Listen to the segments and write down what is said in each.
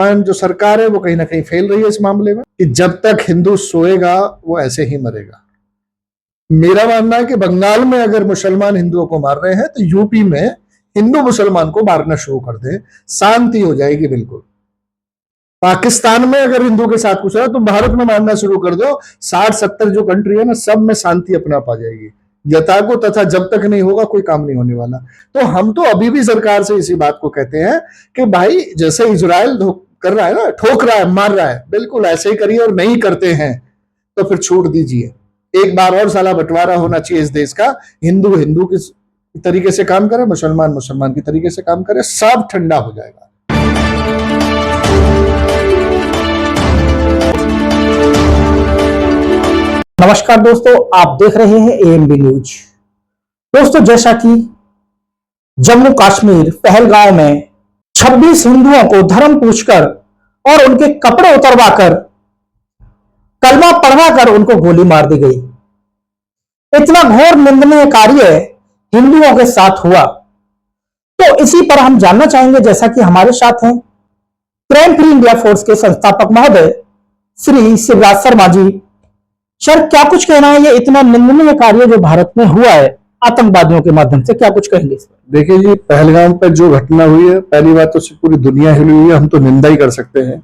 जो सरकार है वो कहीं ना कहीं फेल रही है इस मामले में कि जब तक हिंदू सोएगा वो ऐसे ही मरेगा। मेरा मानना है कि बंगाल में अगर मुसलमान हिंदुओं को मार रहे हैं तो यूपी में हिंदू मुसलमान को मारना शुरू कर दें, शांति हो जाएगी बिल्कुल। पाकिस्तान में अगर हिंदू के साथ कुछ है तो भारत में मारना शुरू कर दो, 60-70 जो कंट्री है ना सब में शांति अपने आप आ जाएगी। यथा को तथा जब तक नहीं होगा कोई काम नहीं होने वाला। तो हम तो अभी भी सरकार से इसी बात को कहते हैं कि भाई जैसे इजराइल कर रहा है ना, ठोक रहा है, मार रहा है, बिल्कुल ऐसे ही करिए। और नहीं करते हैं तो फिर छोड़ दीजिए। एक बार और साला बंटवारा होना चाहिए इस देश का। हिंदू हिंदू की तरीके से काम करे, मुसलमान मुसलमान की तरीके से काम करे, सब ठंडा हो जाएगा। नमस्कार दोस्तों, आप देख रहे हैं एएमबी न्यूज। दोस्तों, जैसा कि जम्मू कश्मीर पहलगांव में 26 हिंदुओं को धर्म पूछकर और उनके कपड़े उतरवाकर कलमा पढ़वाकर उनको गोली मार दी गई। इतना घोर निंदनीय कार्य हिंदुओं के साथ हुआ। तो इसी पर हम जानना चाहेंगे, जैसा कि हमारे साथ हैं क्राइम फ्री इंडिया फोर्स के संस्थापक महोदय श्री शिवराज शर्मा जी। सर, क्या कुछ कहना है ये इतना निंदनीय कार्य जो भारत में हुआ है आतंकवादियों के माध्यम से, क्या कुछ कहेंगे इस पर? देखिए जी, पहलगाम पर जो घटना हुई है, पहली बात तो पूरी दुनिया हिली हुई है। हम तो निंदा ही कर सकते हैं,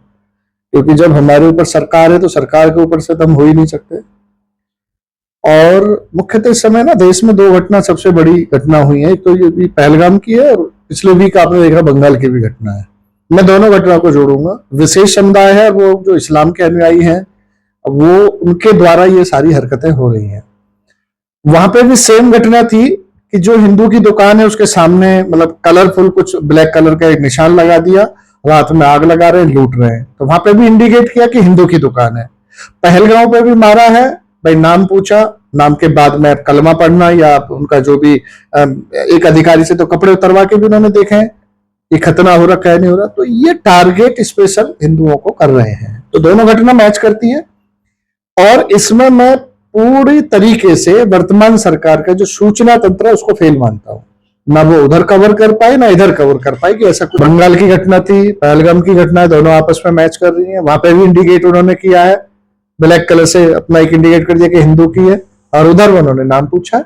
क्योंकि जब हमारे ऊपर सरकार है तो सरकार के ऊपर से तो हम हो ही नहीं सकते। और मुख्यतः इस समय ना देश में दो घटना सबसे बड़ी घटना हुई है। एक तो ये पहलगाम की है, और पिछले वीक आपने देखा बंगाल की भी घटना है। मैं दोनों घटना को जोड़ूंगा। विशेष समुदाय है, वो जो इस्लाम के अनुयायी हैं, वो उनके द्वारा ये सारी हरकतें हो रही हैं। वहां पे भी सेम घटना थी कि जो हिंदू की दुकान है उसके सामने मतलब कलरफुल कुछ ब्लैक कलर का एक निशान लगा दिया, रात में आग लगा रहे हैं, लूट रहे हैं। तो वहां पे भी इंडिकेट किया कि हिंदू की दुकान है। पहलगांव पे भी मारा है, भाई नाम पूछा, नाम के बाद में कलमा पढ़ना या उनका जो भी एक अधिकारी से तो कपड़े उतरवा के भी उन्होंने देखे हैं ये खतना हो रहा क्या नहीं हो रहा। तो ये टारगेट स्पेशल हिंदुओं को कर रहे हैं। तो दोनों घटना मैच करती है। और इसमें मैं पूरी तरीके से वर्तमान सरकार का जो सूचना तंत्र है उसको फेल मानता हूं। ना वो उधर कवर कर पाए ना इधर कवर कर पाए। कि ऐसा बंगाल की घटना थी, पहलगाम की घटना है, दोनों आपस में मैच कर रही हैं। वहां पे भी इंडिकेट उन्होंने किया है, ब्लैक कलर से अपना एक इंडिकेट कर दिया कि हिंदू की है, और उधर उन्होंने नाम पूछा है।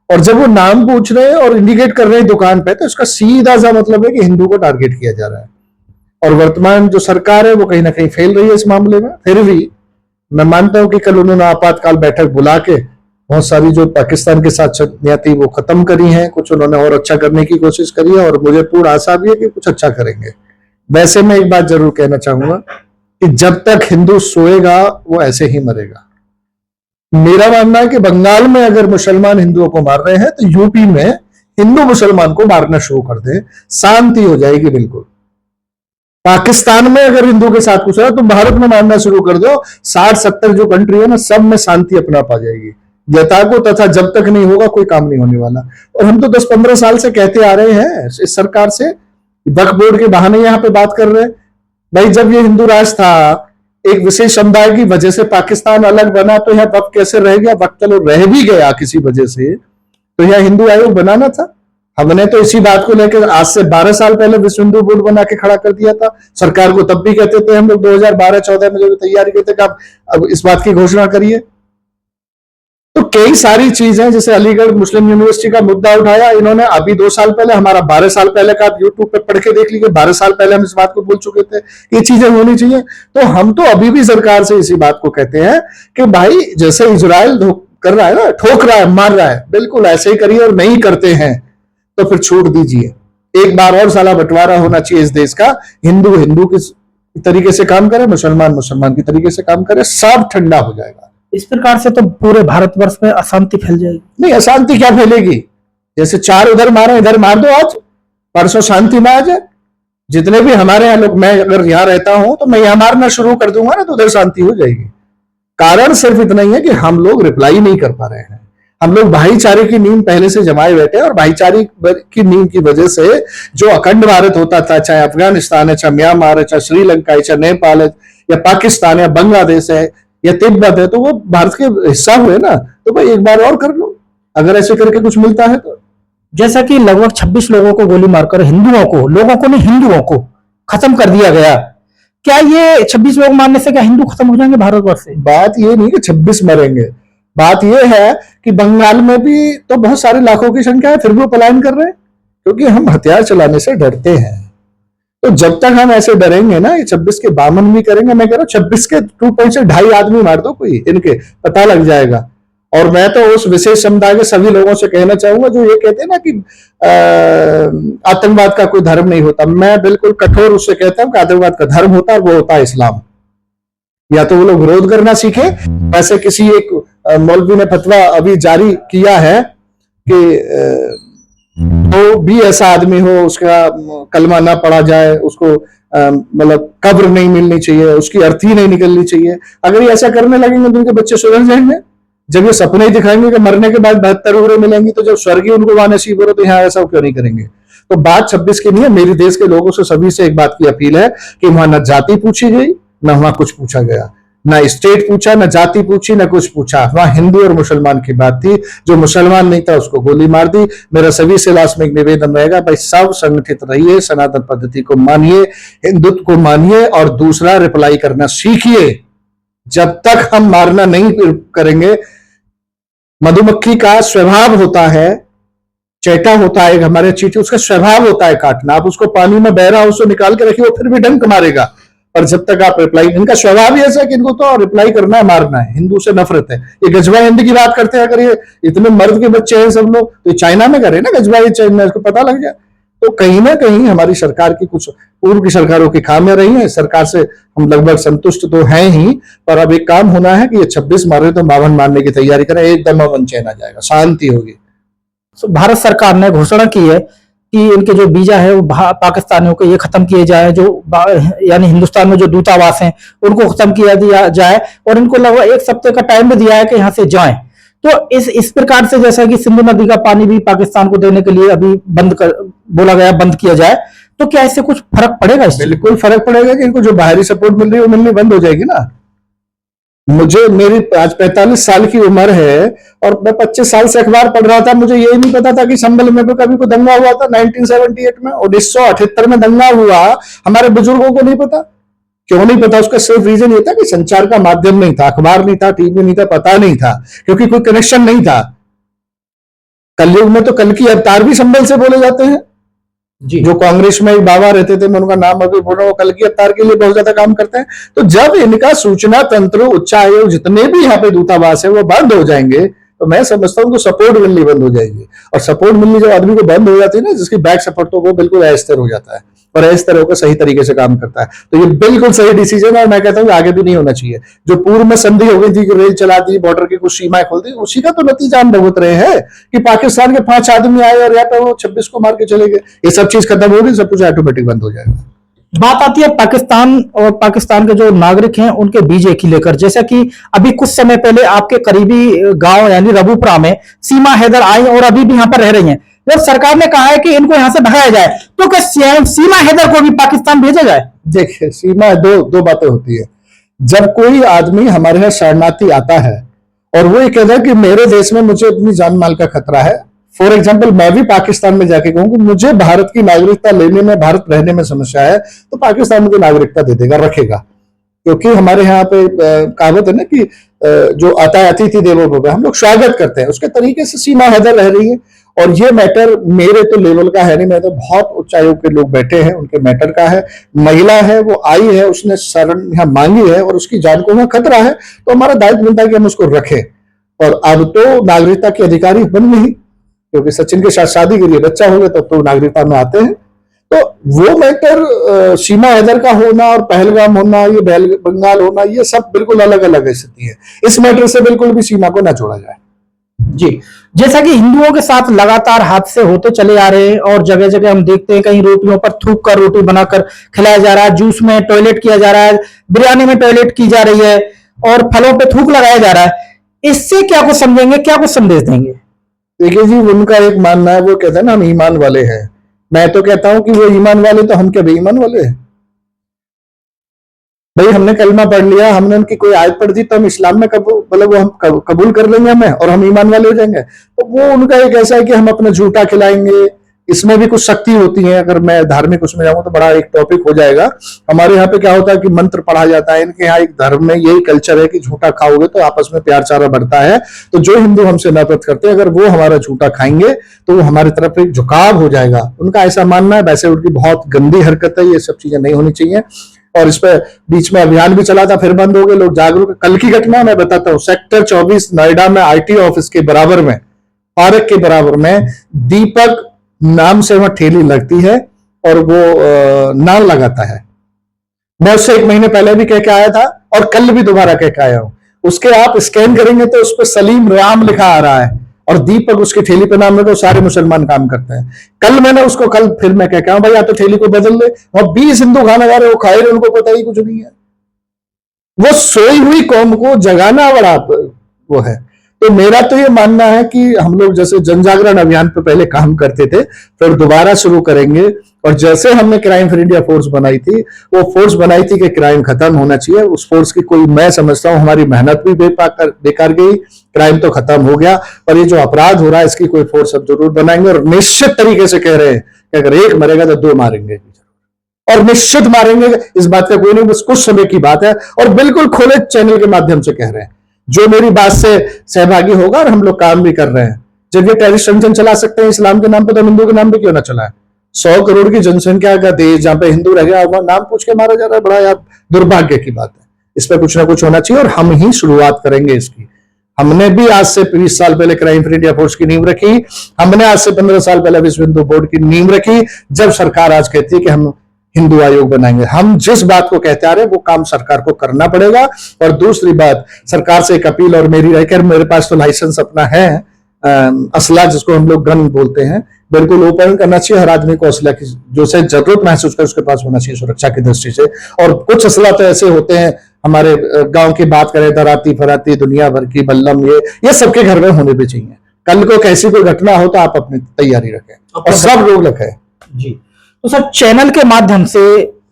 और जब वो नाम पूछ रहे हैं और इंडिकेट कर रहे हैं दुकान पे, तो इसका सीधा सा मतलब है कि हिंदू को टारगेट किया जा रहा है। और वर्तमान जो सरकार है वो कहीं ना कहीं फेल रही है इस मामले में। फिर भी मैं मानता हूं कि कल उन्होंने आपातकाल बैठक बुला के बहुत सारी जो पाकिस्तान के साथ छतियां थी वो खत्म करी हैं, कुछ उन्होंने और अच्छा करने की कोशिश करी है, और मुझे पूर्ण आशा भी है कि कुछ अच्छा करेंगे। वैसे मैं एक बात जरूर कहना चाहूंगा कि जब तक हिंदू सोएगा वो ऐसे ही मरेगा। मेरा मानना है कि बंगाल में अगर मुसलमान हिंदुओं को मार रहे हैं तो यूपी में हिंदू मुसलमान को मारना शुरू कर दें, शांति हो जाएगी बिल्कुल। पाकिस्तान में अगर हिंदू के साथ कुछ है तो भारत में मारना शुरू कर दो, 60-70 जो कंट्री है ना सब में शांति अपने आप आ जाएगी। यथा को तथा जब तक नहीं होगा कोई काम नहीं होने वाला। और हम तो 10-15 साल से कहते आ रहे हैं इस सरकार से, वक्फ बोर्ड के बहाने यहाँ पे बात कर रहे हैं। भाई जब ये हिंदू राष्ट्र था, एक विशेष समुदाय की वजह से पाकिस्तान अलग बना, तो यह वक्फ कैसे रह गया? वक्फ चलो रह भी गया किसी वजह से, तो यह हिंदू आयोग बनाना था। हमने तो इसी बात को लेकर आज से 12 साल पहले विश्व हिंदू बोर्ड बना के खड़ा कर दिया था। सरकार को तब भी कहते थे हम लोग 2012-14 में जो तैयारी करते थे, अब इस बात की घोषणा करिए। तो कई सारी चीजें, जैसे अलीगढ़ मुस्लिम यूनिवर्सिटी का मुद्दा उठाया इन्होंने अभी 2 साल पहले, हमारा 12 साल पहले का आप यूट्यूब पे पढ़ के देख लीजिए। 12 साल पहले हम इस बात को बोल चुके थे ये चीजें होनी चाहिए। तो हम तो अभी भी सरकार से इसी बात को कहते हैं कि भाई जैसे इजराइल कर रहा है ना, ठोक रहा है, मार रहा है, बिल्कुल ऐसे ही करिए। और नहीं करते हैं तो फिर छोड़ दीजिए। एक बार और साला बंटवारा होना चाहिए इस देश का। हिंदू हिंदू की तरीके से काम करे, मुसलमान मुसलमान की तरीके से काम करे, सब ठंडा हो जाएगा। इस प्रकार से तो पूरे भारतवर्ष में अशांति फैल जाएगी। नहीं, अशांति क्या फैलेगी? जैसे 4 उधर मारे, इधर मार दो, आज परसों शांति में आ जाए। जितने भी हमारे यहाँ लोग, मैं अगर यहाँ रहता हूं तो मैं यहाँ मारना शुरू कर दूंगा ना, तो उधर शांति हो जाएगी। कारण सिर्फ इतना ही है कि हम लोग रिप्लाई नहीं कर पा रहे हैं। हम लोग भाईचारे की नींव पहले से जमाए बैठे, और भाईचारे की नींव की वजह से जो अखंड भारत होता था, चाहे अफगानिस्तान है, चाहे म्यांमार है, चाहे श्रीलंका है, चाहे नेपाल है, या पाकिस्तान है, बांग्लादेश है, या तिब्बत है, तो वो भारत के हिस्सा हुए ना। तो भाई एक बार और कर लो, अगर ऐसे करके कुछ मिलता है तो। जैसा कि लगभग 26 लोगों को गोली मारकर हिंदुओं को, लोगों को नहीं हिंदुओं को खत्म कर दिया गया, क्या ये 26 लोग मारने से क्या हिंदू खत्म हो जाएंगे भारतवर्ष से? बात ये नहीं कि 26 मरेंगे, बात ये है कि बंगाल में भी तो बहुत सारे लाखों की संख्या है, फिर भी वो पलायन कर रहे हैं, क्योंकि हम हथियार चलाने से डरते हैं। तो जब तक हम ऐसे डरेंगे ना, ये 26 के 52 भी करेंगे। मैं कह रहा हूं 26 के 2 पॉइंट से 2.5 आदमी मार दो कोई, इनके पता लग जाएगा। और मैं तो उस विशेष समुदाय के सभी लोगों से कहना चाहूंगा जो ये कहते हैं ना कि आतंकवाद का कोई धर्म नहीं होता, मैं बिल्कुल कठोर उससे कहता हूं कि आतंकवाद का धर्म होता है, और वो होता है इस्लाम। या तो वो लोग विरोध करना सीखे। वैसे किसी एक मौलवी ने फतवा अभी जारी किया है कि तो भी ऐसा आदमी हो, उसका कलमा ना पढ़ा जाए, उसको मतलब कब्र नहीं मिलनी चाहिए, उसकी अर्थी नहीं निकलनी चाहिए। अगर ये ऐसा करने लगेंगे तो उनके बच्चे सुधर जाएंगे। जब ये सपने ही दिखाएंगे कि मरने के बाद 72 उम्रें मिलेंगी, तो जब स्वर्ग ही उनको वहां नसीब हो रहा तो यहाँ ऐसा क्यों नहीं करेंगे। तो बात 26 की नहीं है। मेरी देश के लोगों से सभी से एक बात की अपील है कि वहां न जाति पूछी गई, न वहां कुछ पूछा गया, ना स्टेट पूछा, ना जाति पूछी, ना कुछ पूछा। वहां हिंदू और मुसलमान की बात थी। जो मुसलमान नहीं था उसको गोली मार दी। मेरा सभी से लास्ट में एक निवेदन रहेगा, भाई सब संगठित रहिए, सनातन पद्धति को मानिए, हिंदुत्व को मानिए, और दूसरा रिप्लाई करना सीखिए। जब तक हम मारना नहीं करेंगे, मधुमक्खी का स्वभाव होता है, चेटा होता है हमारे चींटी, उसका स्वभाव होता है काटना। आप उसको पानी में बह रहा उसको निकाल के रखिए, वो फिर भी डंक मारेगा। और जब तक आप रिप्लाई, इनका स्वभाव ही ऐसा है कि इनको तो रिप्लाई करना है, मारना है। हिंदू से नफरत है। ये गजवा हिंद की बात करते हैं, अगर ये इतने मर्द के बच्चे हैं सब लोग, तो चाइना में करे ना गजवा, चाइना, इसको पता लग जाए। तो कहीं ना कहीं हमारी सरकार की, कुछ पूर्व की सरकारों की खामियां रही हैं। सरकार से हम लगभग संतुष्ट तो हैं ही, पर अब एक काम होना है कि ये 26 मारे तो 52 मारने की तैयारी करें, एकदम अमन चैन आ जाएगा, शांति होगी। भारत सरकार ने घोषणा की है कि इनके जो वीजा है वो पाकिस्तानियों के ये खत्म किए जाए, जो यानी हिंदुस्तान में जो दूतावास हैं उनको खत्म किया दिया जाए, और इनको लगभग 1 सप्ताह का टाइम भी दिया है कि यहाँ से जाएं। तो इस प्रकार से, जैसा कि सिंधु नदी का पानी भी पाकिस्तान को देने के लिए अभी बोला गया, बंद किया जाए, तो क्या इससे कुछ फर्क पड़ेगा? इससे बिल्कुल फर्क पड़ेगा कि इनको जो बाहरी सपोर्ट मिल रही है वो मिलनी बंद हो जाएगी ना। मेरी आज 45 साल की उम्र है, और मैं 25 साल से अखबार पढ़ रहा था। मुझे ये नहीं पता था कि संभल में भी कभी कोई दंगा हुआ था 1978 में, 1978 में दंगा हुआ। हमारे बुजुर्गों को नहीं पता। क्यों नहीं पता? उसका सिर्फ रीजन ये था कि संचार का माध्यम नहीं था, अखबार नहीं था, टीवी नहीं था, पता नहीं था, क्योंकि कोई कनेक्शन नहीं था। कलयुग में तो कल की अवतार भी संभल से बोले जाते हैं जी। जो कांग्रेस में एक बाबा रहते थे, मैं उनका नाम अभी बोल रहा हूँ, कल की अवतार के लिए बहुत ज्यादा काम करते हैं। तो जब इनका सूचना तंत्र, उच्चायोग, जितने भी यहाँ पे दूतावास है वो बंद हो जाएंगे, तो मैं समझता हूँ कि सपोर्ट मिलनी बंद हो जाएगी। और सपोर्ट मिलनी जब आदमी को बंद हो जाती है ना, जिसकी बैक सपोर्ट, तो वो बिल्कुल अस्थिर हो जाता है, और अस्थिर होकर सही तरीके से काम करता है। तो ये बिल्कुल सही डिसीजन है, और मैं कहता हूँ आगे भी नहीं होना चाहिए। जो पूर्व में संधि हो गई थी कि रेल चला दी, बॉर्डर की कुछ सीमाएं खोल दी, उसी का तो नतीजा हम भुगत रहे हैं कि पाकिस्तान के 5 आदमी आए और यहाँ पे वो 26 को मार के चले गए। ये सब चीज खत्म होगी, सब कुछ ऑटोमेटिक बंद हो जाएगा। बात आती है पाकिस्तान और पाकिस्तान के जो नागरिक हैं उनके वीजे की लेकर। जैसा कि अभी कुछ समय पहले आपके करीबी गांव यानी रबूपुरा में सीमा हैदर आई और अभी भी यहाँ पर रह रही हैं। जब सरकार ने कहा है कि इनको यहाँ से भगाया जाए, तो क्या सीमा हैदर को भी पाकिस्तान भेजा जाए? देखिए, सीमा दो बातें होती है। जब कोई आदमी हमारे यहाँ शरणार्थी आता है और वो ये कहता है कि मेरे देश में मुझे अपनी जान माल का खतरा है, फॉर एग्जाम्पल मैं भी पाकिस्तान में जाके कहूँ कि मुझे भारत की नागरिकता लेने में, भारत रहने में समस्या है, तो पाकिस्तान मुझे नागरिकता दे देगा, रखेगा। क्योंकि हमारे यहाँ पे कहावत है ना कि जो आता है अतिथि देवो भव, हम लोग स्वागत करते हैं। उसके तरीके से सीमा हैदर रह रही है। और ये मैटर मेरे तो लेवल का है नहीं, मैं तो बहुत उच्च आयोग के लोग बैठे हैं, उनके मैटर का है। महिला है, वो आई है, उसने शरण यहाँ मांगी है और उसकी जान को वहां खतरा है, तो हमारा दायित्व बनता है कि हम उसको रखें। और अब तो नागरिकता के अधिकारी बन नहीं, क्योंकि सचिन के साथ शादी के लिए बच्चा हो गया तो नागरिकता में आते हैं। तो वो मैटर सीमा हैदर का होना और पहलगाम होना, ये बंगाल होना, ये सब बिल्कुल अलग अलग स्थिति है। इस मैटर से बिल्कुल भी सीमा को ना जोड़ा जाए जी। जैसा कि हिंदुओं के साथ लगातार हादसे होते चले आ रहे हैं और जगह जगह हम देखते हैं कहीं रोटियों पर थूक कर रोटी बनाकर खिलाया जा रहा है, जूस में टॉयलेट किया जा रहा है, बिरयानी में टॉयलेट की जा रही है और फलों पे थूक लगाया जा रहा है। इससे क्या कुछ समझेंगे, क्या कुछ संदेश देंगे? देखिए जी, उनका एक मानना है, वो कहते हैं ना हम ईमान वाले हैं। मैं तो कहता हूं कि वो ईमान वाले, तो हम क्या बेईमान वाले हैं? भाई हमने कलमा पढ़ लिया, हमने उनकी कोई आयत पढ़ दी, तो हम इस्लाम में मतलब वो हम कबूल कर लेंगे हमें और हम ईमान वाले हो जाएंगे? तो वो उनका एक ऐसा है कि हम अपना झूठा खिलाएंगे, इसमें भी कुछ शक्ति होती है। अगर मैं धार्मिक उसमें जाऊं तो बड़ा एक टॉपिक हो जाएगा। हमारे यहाँ पे क्या होता है कि मंत्र पढ़ा जाता है, इनके यहाँ एक धर्म में यही कल्चर है कि झूठा खाओगे तो आपस में प्यार चारा बढ़ता है। तो जो हिंदू हमसे नफरत करते हैं, अगर वो हमारा झूठा खाएंगे तो वो हमारी तरफ एक झुकाव हो जाएगा, उनका ऐसा मानना है। वैसे उनकी बहुत गंदी हरकत है, ये सब चीजें नहीं होनी चाहिए। और इस पर बीच में अभियान भी चला था, फिर बंद हो गए, लोग जागरूक। कल की घटना मैं बताता हूँ, सेक्टर 24 नोएडा में आईटी ऑफिस के बराबर में, पार्क के बराबर में दीपक नाम से वहां ठेली लगती है और वो नाम लगाता है। मैं उससे 1 महीने पहले भी कह के आया था और कल भी दोबारा कह के आया हूं। उसके आप स्कैन करेंगे तो उस पर सलीम राम लिखा आ रहा है और दीपक उसकी ठेली पे नाम लगा। सारे मुसलमान काम करते हैं। कल मैंने उसको, कल फिर मैं कह के आया भाई या तो ठेली को बदल दे। और 20 हिंदू खाना खा रहे, वो खाए रहे, उनको पता ही कुछ नहीं है। वो सोई हुई कौम को जगाना बड़ा वो है। तो मेरा तो ये मानना है कि हम लोग जैसे जन जागरण अभियान पे पहले काम करते थे, फिर दोबारा शुरू करेंगे। और जैसे हमने क्राइम फ्री इंडिया फोर्स बनाई थी, वो फोर्स बनाई थी कि क्राइम खत्म होना चाहिए। उस फोर्स की कोई, मैं समझता हूं हमारी मेहनत भी बेकार गई, क्राइम तो खत्म हो गया। पर ये जो अपराध हो रहा है, इसकी कोई फोर्स अब जरूर बनाएंगे। और निश्चित तरीके से कह रहे हैं कि अगर एक मरेगा तो 2 मारेंगे, और निश्चित मारेंगे, इस बात का कोई नहीं, बस कुछ समय की बात है। और बिल्कुल खुले चैनल के माध्यम से कह रहे हैं, जो मेरी बात से सहभागी होगा, और हम लोग काम भी कर रहे हैं। जब ये टेररिस्ट संगठन चला सकते हैं इस्लाम के नाम पे, तो हिंदू के नाम पे क्यों ना चलाए? 100 करोड़ की जनसंख्या का देश जहां पे हिंदू रह गया, नाम पूछ के मारा जा रहा है, बड़ा यार दुर्भाग्य की बात है। इस पर कुछ ना कुछ होना चाहिए और हम ही शुरुआत करेंगे इसकी। हमने भी आज से 20 साल पहले क्राइम फ्री इंडिया फोर्स की नींव रखी। हमने आज से 15 साल पहले विश्व हिंदू बोर्ड की नींव रखी। जब सरकार आज कहती है कि हम हिंदू आयोग बनाएंगे, हम जिस बात को कहते आ रहे हैं वो काम सरकार को करना पड़ेगा। और दूसरी बात, सरकार से एक अपील और मेरी रहकर, मेरे पास तो लाइसेंस अपना है, असला जिसको हम लोग गन बोलते हैं, बिल्कुल ओपन करना चाहिए। हर आदमी को असला की जो से जरूरत महसूस कर उसके पास होना चाहिए सुरक्षा की दृष्टि से। और कुछ असला तो ऐसे होते हैं, हमारे गांव की बात करें, दराती फराती दुनिया भर की बल्लम, ये सबके घर में होने भी चाहिए। कल को कैसी कोई घटना हो तो आप अपनी तैयारी रखें और सब लोग रखें जी। तो सर, चैनल के माध्यम से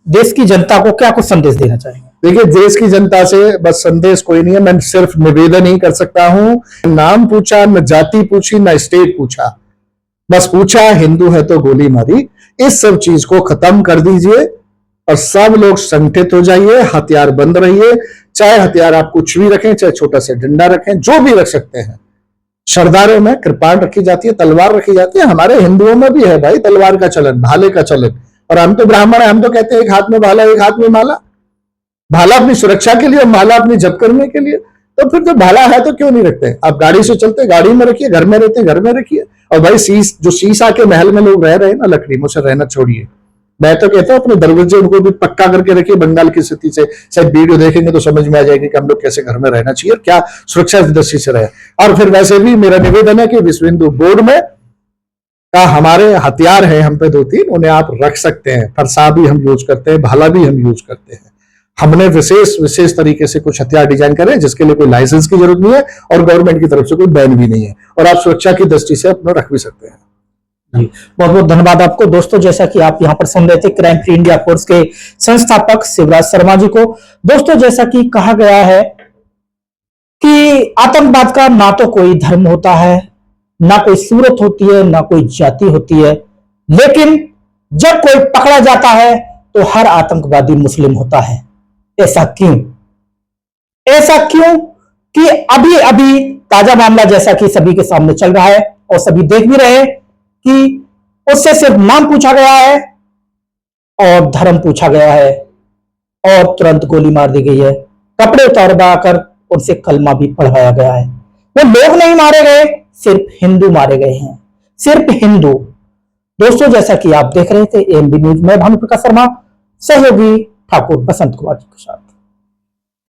देश की जनता को क्या कुछ संदेश देना चाहेंगे? देखिए, देश की जनता से बस संदेश कोई नहीं है, मैं सिर्फ निवेदन ही कर सकता हूं। नाम पूछा, न जाति पूछी, न स्टेट पूछा, बस पूछा हिंदू है तो गोली मारी। इस सब चीज को खत्म कर दीजिए और सब लोग संगठित हो जाइए, हथियार बंद रहिए। चाहे हथियार आप कुछ भी रखें, चाहे छोटा सा डंडा रखें, जो भी रख सकते हैं। सरदारों में कृपाण रखी जाती है, तलवार रखी जाती है। हमारे हिंदुओं में भी है भाई तलवार का चलन, भाले का चलन। और हम तो ब्राह्मण है, हम तो कहते हैं एक हाथ में भाला, एक हाथ में माला। भाला अपनी सुरक्षा के लिए, माला अपनी जप करने के लिए। तो फिर जो भाला है तो क्यों नहीं रखते? आप गाड़ी से चलते, गाड़ी में रखिए, घर में रहते, घर में रखिए। और भाई जो शीशा के महल में लोग रह रहे हैं ना, लकड़ी में, उसे रहना छोड़िए। मैं तो कहता हूँ अपने दरवाजे उनको भी पक्का करके रखिए। बंगाल की स्थिति से शायद वीडियो देखेंगे तो समझ में आ जाएगी कि हम लोग कैसे घर में रहना चाहिए और क्या सुरक्षा की दृष्टि से रहे। और फिर वैसे भी मेरा निवेदन है कि विश्व हिंदू बोर्ड में का हमारे हथियार है हम पे 2-3, उन्हें आप रख सकते हैं। फरसा भी हम यूज करते हैं, भाला भी हम यूज करते हैं। हमने विशेष तरीके से कुछ हथियार डिजाइन करे जिसके लिए कोई लाइसेंस की जरूरत नहीं है और गवर्नमेंट की तरफ से कोई बैन भी नहीं है, और आप सुरक्षा की दृष्टि से अपना रख भी सकते हैं। जी, बहुत बहुत धन्यवाद आपको। दोस्तों, जैसा कि आप यहाँ पर सुन रहे थे क्राइम फ्री इंडिया फोर्स के संस्थापक शिवराज शर्मा जी को। दोस्तों, जैसा कि कहा गया है कि आतंकवाद का ना तो कोई धर्म होता है, ना कोई सूरत होती है, ना कोई जाति होती है, लेकिन जब कोई पकड़ा जाता है तो हर आतंकवादी मुस्लिम होता है। ऐसा क्यों? ऐसा क्यों कि अभी अभी ताजा मामला जैसा कि सभी के सामने चल रहा है और सभी देख भी रहे हैं कि उससे सिर्फ नाम पूछा गया है और धर्म पूछा गया है और तुरंत गोली मार दी गई है। कपड़े उतारकर उनसे कलमा भी पढ़वाया गया है। वो लोग नहीं मारे गए, सिर्फ हिंदू मारे गए हैं, सिर्फ हिंदू। दोस्तों, जैसा कि आप देख रहे थे एएमबी न्यूज में भानु प्रकाश शर्मा, सहयोगी ठाकुर बसंत कुमार जी के साथ।